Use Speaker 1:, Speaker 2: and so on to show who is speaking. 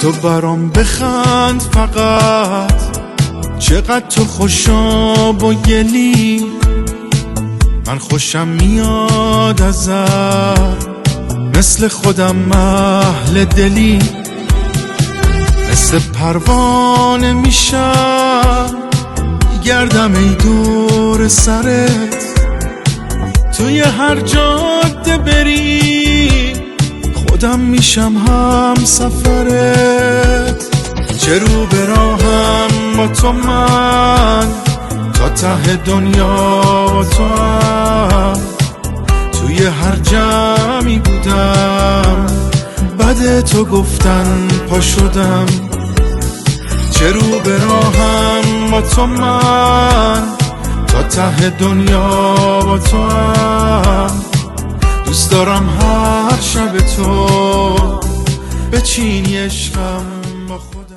Speaker 1: تو برام بخند فقط، چقدر تو خوشاب و گلی، من خوشم میاد ازت، مثل خودم اهل دلی، مثل پروانه میشم گردم ای دور سرت، توی هر جاده بری خودم میشم هم سفرت، چه رو به راهم با تو من، تا ته دنیا با تو هم، توی هر جمعی بودم بعد تو گفتن پا شدم، چه رو به راهم با تو من، تا ته دنیا با تو هم، دوست دارم هر شب تو بچینی عشقم با خودم.